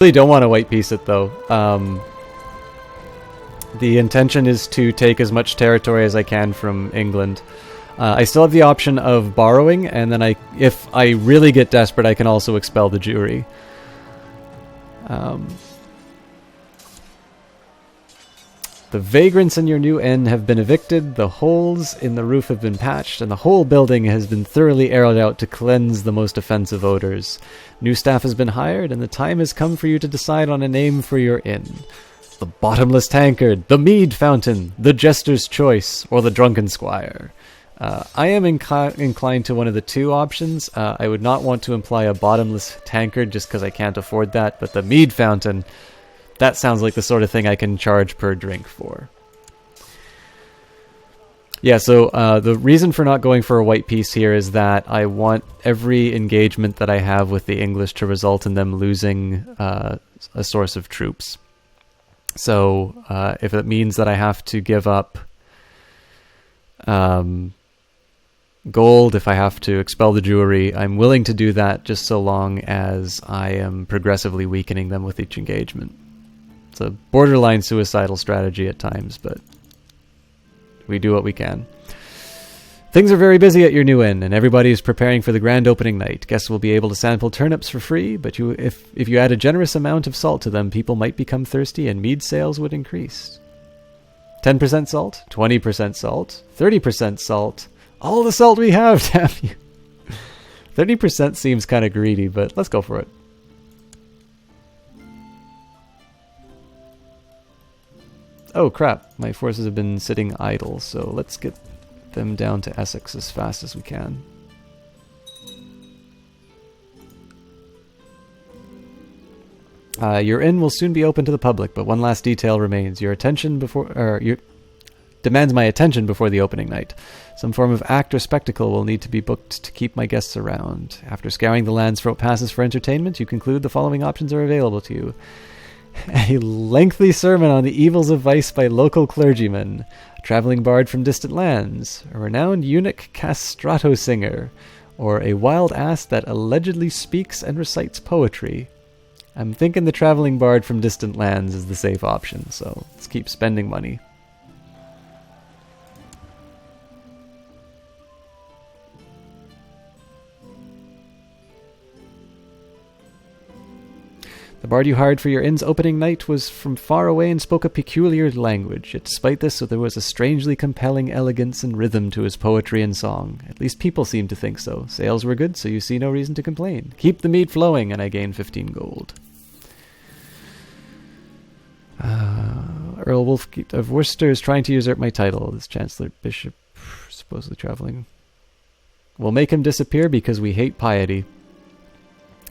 Really don't want to white piece it though. The intention is to take as much territory as I can from England. I still have the option of borrowing, and then if I really get desperate, I can also expel the Jewry. The vagrants in your new inn have been evicted, the holes in the roof have been patched, and the whole building has been thoroughly aired out to cleanse the most offensive odors. New staff has been hired, and the time has come for you to decide on a name for your inn. The Bottomless Tankard, the Mead Fountain, the Jester's Choice, or the Drunken Squire. I am inclined to one of the two options. I would not want to imply a bottomless tankard just because I can't afford that, but the Mead Fountain, that sounds like the sort of thing I can charge per drink for. Yeah, so the reason for not going for a white piece here is that I want every engagement that I have with the English to result in them losing a source of troops. So if it means that I have to give up gold, if I have to expel the Jewry, I'm willing to do that just so long as I am progressively weakening them with each engagement. It's a borderline suicidal strategy at times, but we do what we can. Things are very busy at your new inn, and everybody is preparing for the grand opening night. Guests will be able to sample turnips for free, but if you add a generous amount of salt to them, people might become thirsty and mead sales would increase. 10% salt, 20% salt, 30% salt. All the salt we have, damn you. 30% seems kind of greedy, but let's go for it. Oh crap, my forces have been sitting idle, so let's get them down to Essex as fast as we can. Your inn will soon be open to the public, but one last detail remains. Demands my attention before the opening night. Some form of act or spectacle will need to be booked to keep my guests around. After scouring the lands for what passes for entertainment, you conclude the following options are available to you. A lengthy sermon on the evils of vice by local clergymen, a traveling bard from distant lands, a renowned eunuch castrato singer, or a wild ass that allegedly speaks and recites poetry. I'm thinking the traveling bard from distant lands is the safe option, so let's keep spending money. The bard you hired for your inn's opening night was from far away and spoke a peculiar language. Yet despite this, there was a strangely compelling elegance and rhythm to his poetry and song. At least people seemed to think so. Sales were good, so you see no reason to complain. Keep the mead flowing, and I gain 15 gold. Earl Wolfgate of Worcester is trying to usurp my title. This Chancellor Bishop, supposedly traveling, will make him disappear because we hate piety.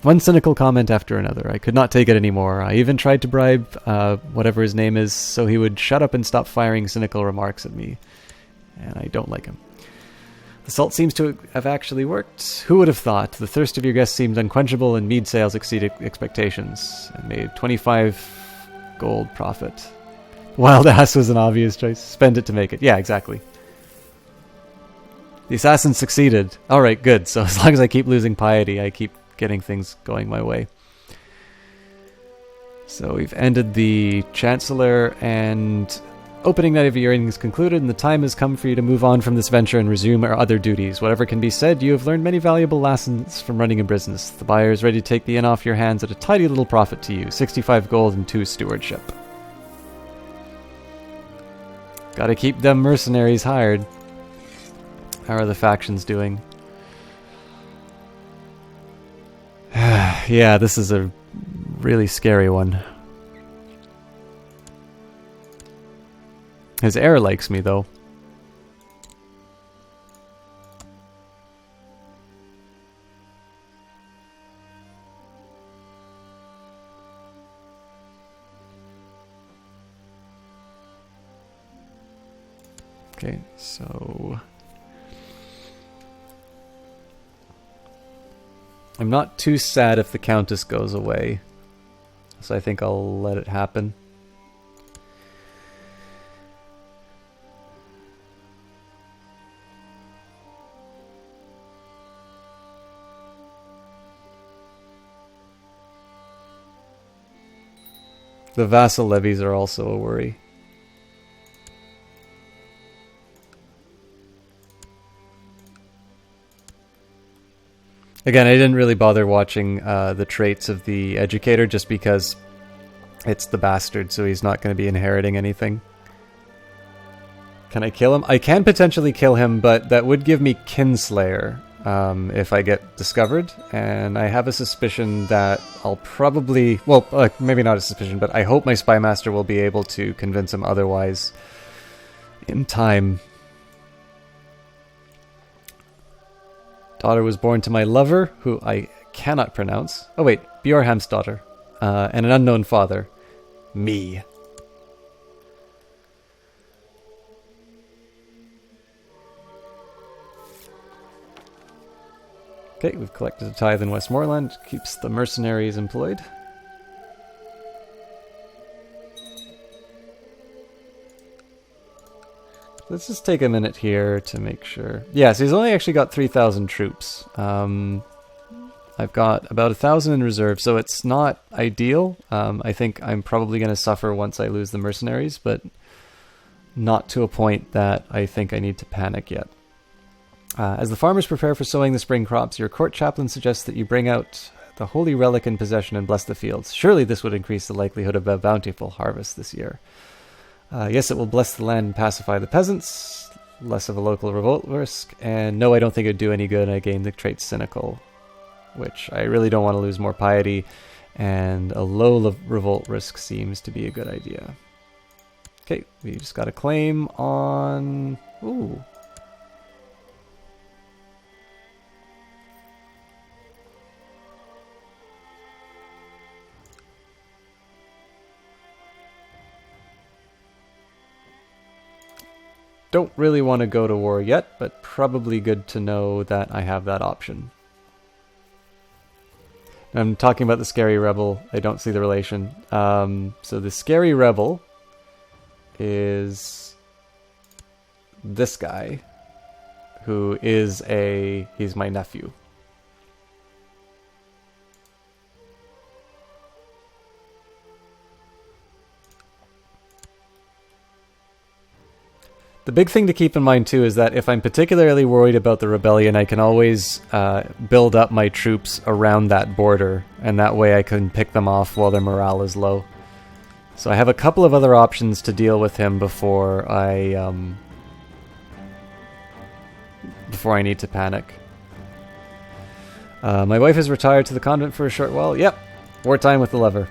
One cynical comment after another. I could not take it anymore. I even tried to bribe whatever his name is so he would shut up and stop firing cynical remarks at me. And I don't like him. The salt seems to have actually worked. Who would have thought? The thirst of your guests seemed unquenchable and mead sales exceeded expectations. I made 25 gold profit. Wild ass was an obvious choice. Spend it to make it. Yeah, exactly. The assassin succeeded. Alright, good. So as long as I keep losing piety, I keep getting things going my way. So we've ended the Chancellor, and opening night of your inn is concluded, and the time has come for you to move on from this venture and resume our other duties. Whatever can be said, you have learned many valuable lessons from running a business. The buyer is ready to take the inn off your hands at a tidy little profit to you. 65 gold and 2 stewardship. Gotta keep them mercenaries hired. How are the factions doing? Yeah, this is a really scary one. His heir likes me, though. Okay, so I'm not too sad if the Countess goes away, so I think I'll let it happen. The vassal levies are also a worry. Again, I didn't really bother watching the traits of the educator just because it's the bastard, so he's not going to be inheriting anything. Can I kill him? I can potentially kill him, but that would give me Kinslayer if I get discovered. And I have a suspicion that I'll probably... Well, maybe not a suspicion, but I hope my Spy Master will be able to convince him otherwise in time. Daughter was born to my lover, who I cannot pronounce. Oh wait, Bjorham's daughter. And an unknown father. Me. Okay, we've collected a tithe in Westmoreland. Keeps the mercenaries employed. Let's just take a minute here to make sure. Yeah, so he's only actually got 3,000 troops. I've got about 1,000 in reserve, so it's not ideal. I think I'm probably going to suffer once I lose the mercenaries, but not to a point that I think I need to panic yet. As the farmers prepare for sowing the spring crops, your court chaplain suggests that you bring out the holy relic in possession and bless the fields. Surely this would increase the likelihood of a bountiful harvest this year. Yes, it will bless the land and pacify the peasants. Less of a local revolt risk. And no, I don't think it would do any good. I gained the trait cynical, which I really don't want to lose more piety. And a low revolt risk seems to be a good idea. Okay, we just got a claim on... Ooh. Don't really want to go to war yet, but probably good to know that I have that option. I'm talking about the Scary Rebel. I don't see the relation. So the Scary Rebel is this guy, who is he's my nephew. The big thing to keep in mind, too, is that if I'm particularly worried about the rebellion, I can always build up my troops around that border, and that way I can pick them off while their morale is low. So I have a couple of other options to deal with him before I need to panic. My wife is retired to the convent for a short while. Yep, wartime with the lover.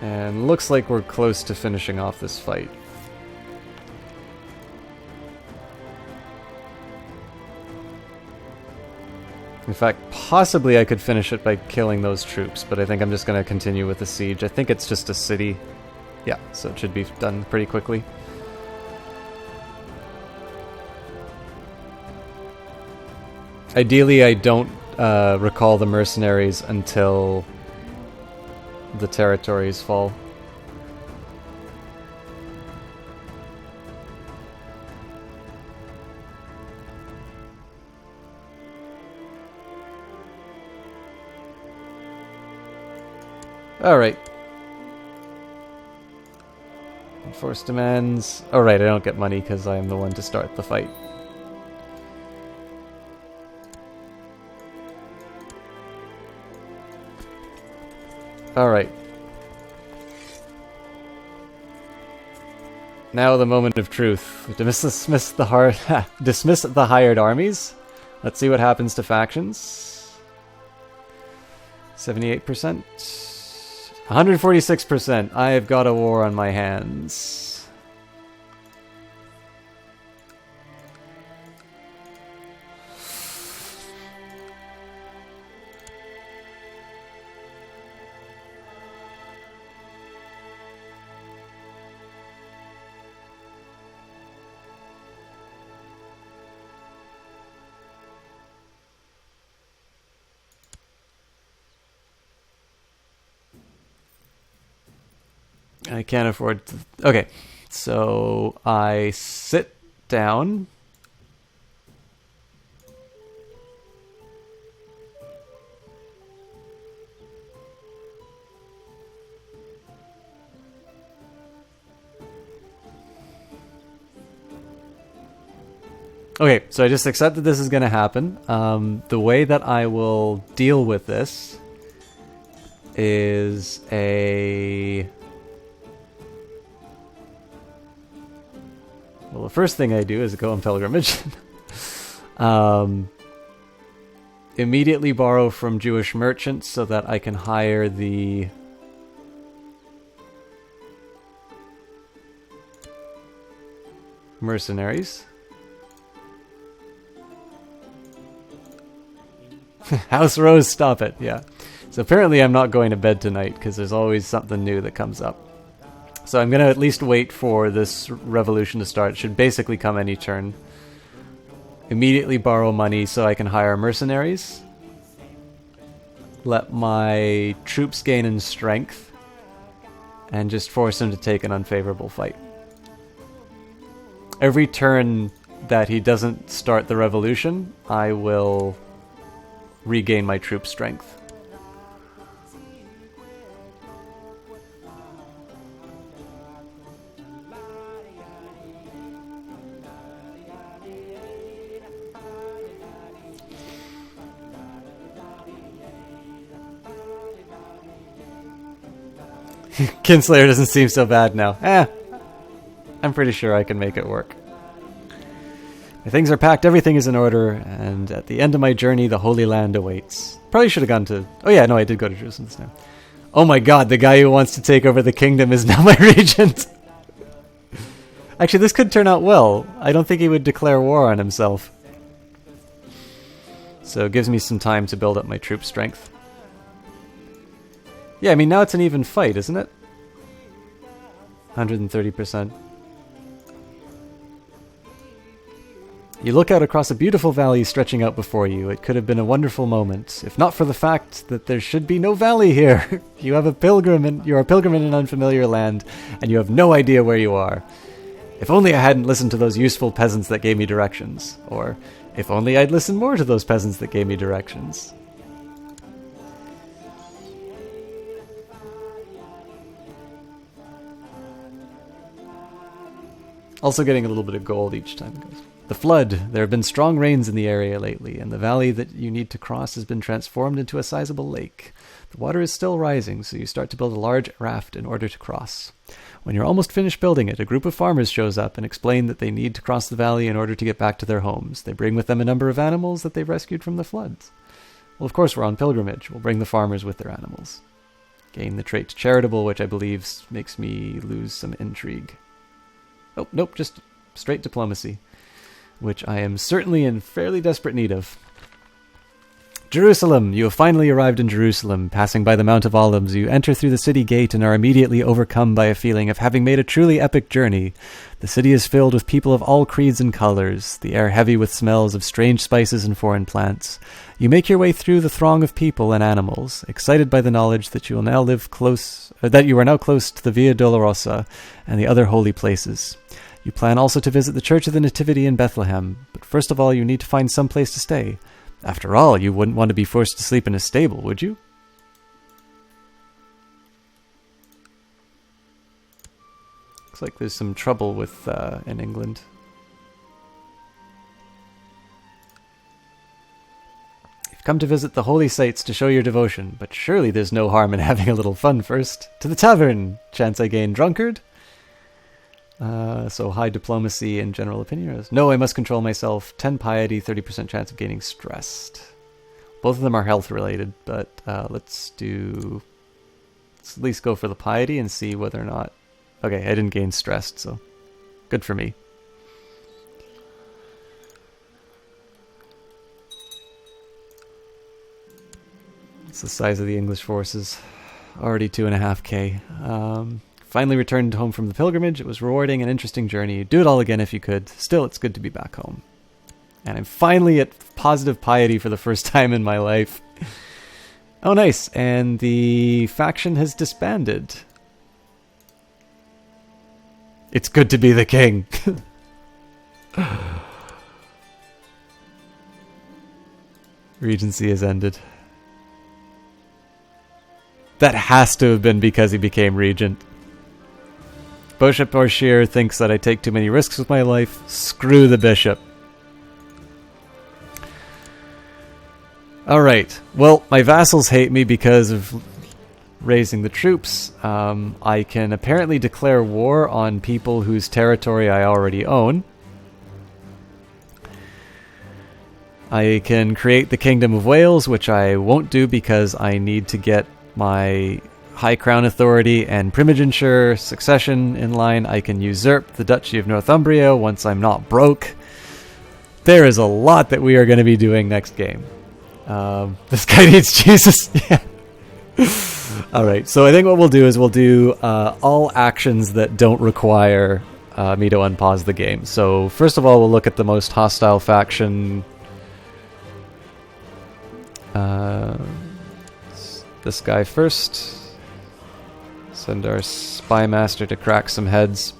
And looks like we're close to finishing off this fight. In fact, possibly I could finish it by killing those troops, but I think I'm just going to continue with the siege. I think it's just a city. Yeah, so it should be done pretty quickly. Ideally, I don't recall the mercenaries until the territories fall. Alright. Enforce demands. Alright, I don't get money because I am the one to start the fight. Alright. Now the moment of truth. Dismiss the hired armies. Let's see what happens to factions. 78%. 146%. I have got a war on my hands. I can't afford to... Okay, so I sit down. Okay, so I just accept that this is going to happen. The way that I will deal with this is a... Well, the first thing I do is go on pilgrimage. Immediately borrow from Jewish merchants so that I can hire the... mercenaries. House Rose, stop it. Yeah. So apparently I'm not going to bed tonight because there's always something new that comes up. So I'm going to at least wait for this revolution to start. It should basically come any turn. Immediately borrow money so I can hire mercenaries. Let my troops gain in strength. And just force him to take an unfavorable fight. Every turn that he doesn't start the revolution, I will regain my troop strength. Kinslayer doesn't seem so bad now. I'm pretty sure I can make it work. My things are packed, everything is in order, and at the end of my journey, the Holy Land awaits. Probably should have gone to... Oh yeah, no, I did go to Jerusalem this time. Oh my god, the guy who wants to take over the kingdom is now my regent! Actually, this could turn out well. I don't think he would declare war on himself. So it gives me some time to build up my troop strength. Yeah, I mean, now it's an even fight, isn't it? 130%. You look out across a beautiful valley stretching out before you. It could have been a wonderful moment, if not for the fact that there should be no valley here. You are a pilgrim in an unfamiliar land, and you have no idea where you are. If only I hadn't listened to those useful peasants that gave me directions. Or, if only I'd listened more to those peasants that gave me directions. Also getting a little bit of gold each time it goes. The flood. There have been strong rains in the area lately, and the valley that you need to cross has been transformed into a sizable lake. The water is still rising, so you start to build a large raft in order to cross. When you're almost finished building it, a group of farmers shows up and explain that they need to cross the valley in order to get back to their homes. They bring with them a number of animals that they've rescued from the floods. Well, of course, we're on pilgrimage. We'll bring the farmers with their animals. Gain the trait charitable, which I believe makes me lose some intrigue. Oh, nope, just straight diplomacy, which I am certainly in fairly desperate need of. Jerusalem! You have finally arrived in Jerusalem. Passing by the Mount of Olives, you enter through the city gate and are immediately overcome by a feeling of having made a truly epic journey. The city is filled with people of all creeds and colors, the air heavy with smells of strange spices and foreign plants. You make your way through the throng of people and animals, excited by the knowledge that you are now close to the Via Dolorosa and the other holy places. You plan also to visit the Church of the Nativity in Bethlehem, but first of all you need to find some place to stay. After all, you wouldn't want to be forced to sleep in a stable, would you? Looks like there's some trouble with in England. You've come to visit the holy sites to show your devotion, but surely there's no harm in having a little fun first. To the tavern! Chance I gain drunkard? So high diplomacy and general opinion. No, I must control myself. 10 piety, 30% chance of getting stressed. Both of them are health related, but let's at least go for the piety and see whether or not... Okay, I didn't gain stressed, so good for me. It's the size of the English forces. Already 2.5k. Finally returned home from the pilgrimage. It was rewarding and interesting journey. Do it all again if you could. Still, it's good to be back home. And I'm finally at positive piety for the first time in my life. Oh, nice. And the faction has disbanded. It's good to be the king. Regency has ended. That has to have been because he became regent. Bishop Orshir thinks that I take too many risks with my life. Screw the bishop. Alright, well, my vassals hate me because of raising the troops. I can apparently declare war on people whose territory I already own. I can create the Kingdom of Wales, which I won't do because I need to get my High Crown Authority and primogeniture succession in line. I can usurp the Duchy of Northumbria once I'm not broke. There is a lot that we are going to be doing next game. This guy needs Jesus. Yeah. Alright, so I think what we'll do is we'll do all actions that don't require me to unpause the game. So first of all, we'll look at the most hostile faction. This guy first. Send our spy master to crack some heads.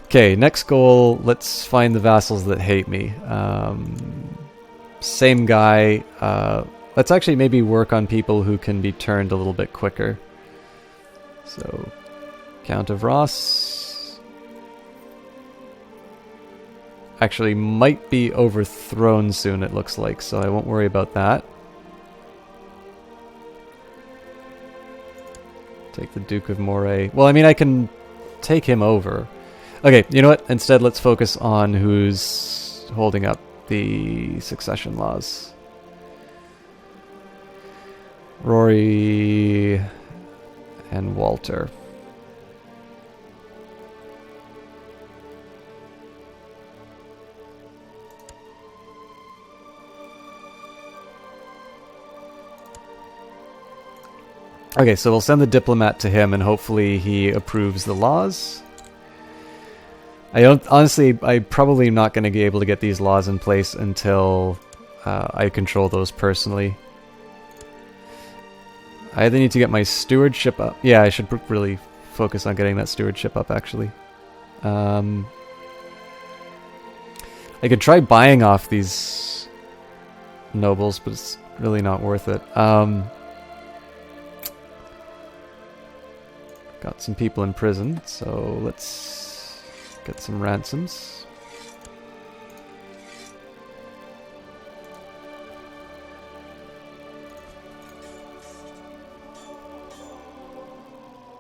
Okay, next goal, let's find the vassals that hate me. Same guy. Let's actually maybe work on people who can be turned a little bit quicker. So, Count of Ross. Actually might be overthrown soon, it looks like, so I won't worry about that. Take the Duke of Moray. Well, I mean, I can take him over. Okay, you know what? Instead, let's focus on who's holding up the succession laws. Rory and Walter. Okay, so we'll send the diplomat to him and hopefully he approves the laws. Honestly, I probably am not going to be able to get these laws in place until I control those personally. I either need to get my stewardship up. Yeah, I should really focus on getting that stewardship up, actually. I could try buying off these nobles, but it's really not worth it. Got some people in prison, so let's get some ransoms.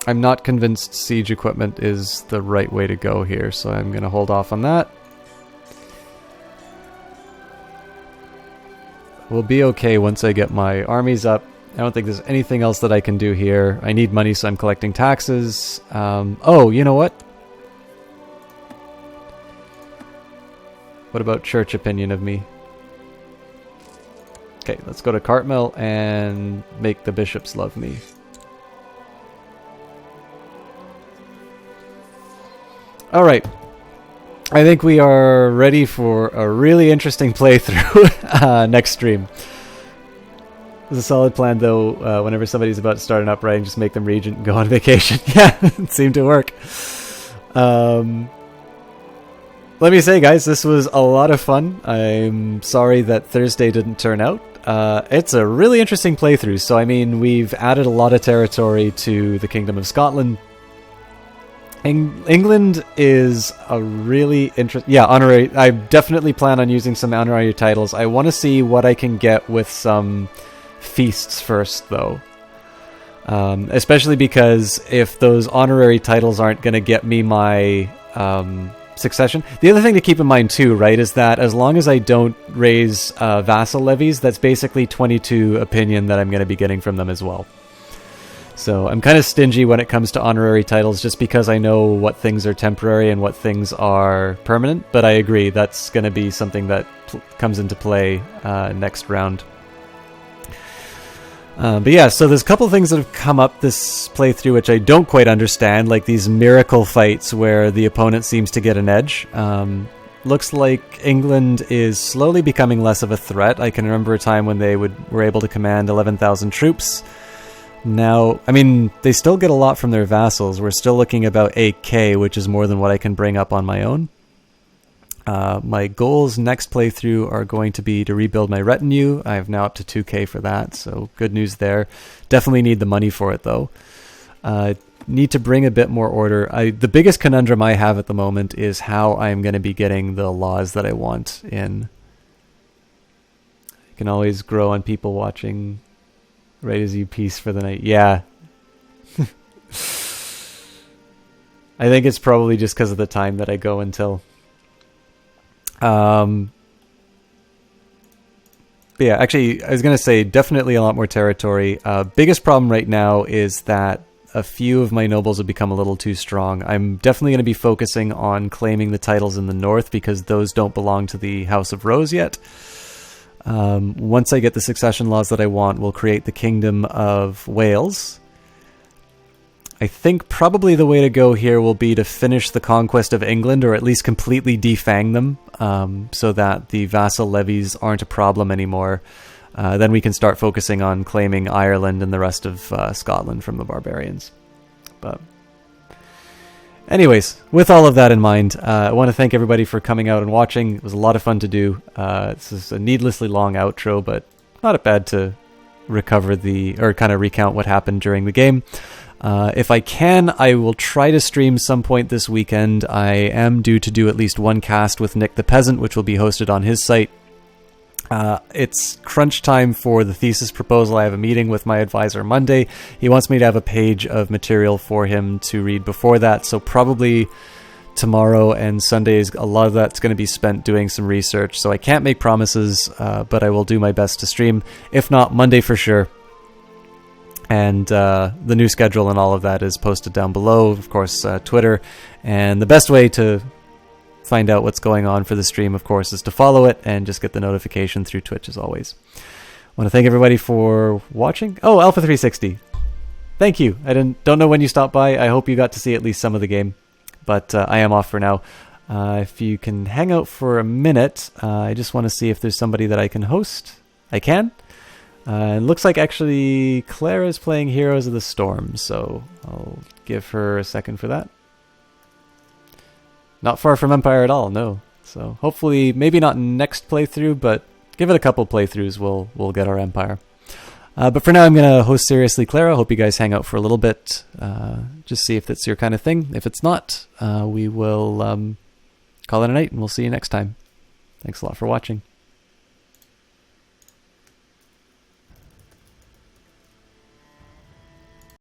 I'm not convinced siege equipment is the right way to go here, so I'm going to hold off on that. We'll be okay once I get my armies up. I don't think there's anything else that I can do here. I need money, so I'm collecting taxes. Oh, you know what? What about church opinion of me? Okay, let's go to Cartmel and make the bishops love me. Alright. I think we are ready for a really interesting playthrough next stream. It's a solid plan, though. Whenever somebody's about to start an uprising, just make them regent and go on vacation. Yeah, it seemed to work. Let me say, guys, this was a lot of fun. I'm sorry that Thursday didn't turn out. It's a really interesting playthrough. So, I mean, we've added a lot of territory to the Kingdom of Scotland. England is a really interesting... Yeah, honorary... I definitely plan on using some honorary titles. I want to see what I can get with some feasts first, though. Especially because if those honorary titles aren't going to get me my succession... The other thing to keep in mind, too, right, is that as long as I don't raise vassal levies, that's basically 22 opinion that I'm going to be getting from them as well. So I'm kind of stingy when it comes to honorary titles just because I know what things are temporary and what things are permanent, but I agree that's going to be something that comes into play next round. But yeah, so there's a couple things that have come up this playthrough which I don't quite understand, like these miracle fights where the opponent seems to get an edge. Looks like England is slowly becoming less of a threat. I can remember a time when they were able to command 11,000 troops. Now, I mean, they still get a lot from their vassals. We're still looking about 8k, which is more than what I can bring up on my own. My goals next playthrough are going to be to rebuild my retinue. I have now up to 2k for that, so good news there. Definitely need the money for it, though. Need to bring a bit more order. The biggest conundrum I have at the moment is how I'm going to be getting the laws that I want in. I can always grow on people watching. Right as you peace for the night. Yeah. I think it's probably just because of the time that I go until. But yeah, actually, I was going to say definitely a lot more territory. Biggest problem right now is that a few of my nobles have become a little too strong. I'm definitely going to be focusing on claiming the titles in the north because those don't belong to the House of Rose yet. Once I get the succession laws that I want, we'll create the Kingdom of Wales. I think probably the way to go here will be to finish the conquest of England, or at least completely defang them, so that the vassal levies aren't a problem anymore. Then we can start focusing on claiming Ireland and the rest of Scotland from the barbarians. But anyways, with all of that in mind, I want to thank everybody for coming out and watching. It was a lot of fun to do. This is a needlessly long outro, but not bad to recover kind of recount what happened during the game. If I can, I will try to stream some point this weekend. I am due to do at least one cast with Nick the Peasant, which will be hosted on his site. It's crunch time for the thesis proposal. I have a meeting with my advisor Monday. He wants me to have a page of material for him to read before that, so probably tomorrow and Sundays, a lot of that's going to be spent doing some research, so I can't make promises, but I will do my best to stream. If not, Monday for sure. And the new schedule and all of that is posted down below, of course, Twitter. And the best way to find out what's going on for the stream, of course, is to follow it and just get the notification through Twitch as always. I want to thank everybody for watching. Oh, Alpha 360. Thank you. I don't know when you stopped by. I hope you got to see at least some of the game. But I am off for now. If you can hang out for a minute, I just want to see if there's somebody that I can host. I can. It looks like actually Clara's playing Heroes of the Storm, so I'll give her a second for that. Not far from Empire at all, no. So hopefully, maybe not next playthrough, but give it a couple playthroughs, we'll get our Empire. But for now, I'm going to host Seriously Clara. Hope you guys hang out for a little bit. Just see if that's your kind of thing. If it's not, we will call it a night, and we'll see you next time. Thanks a lot for watching.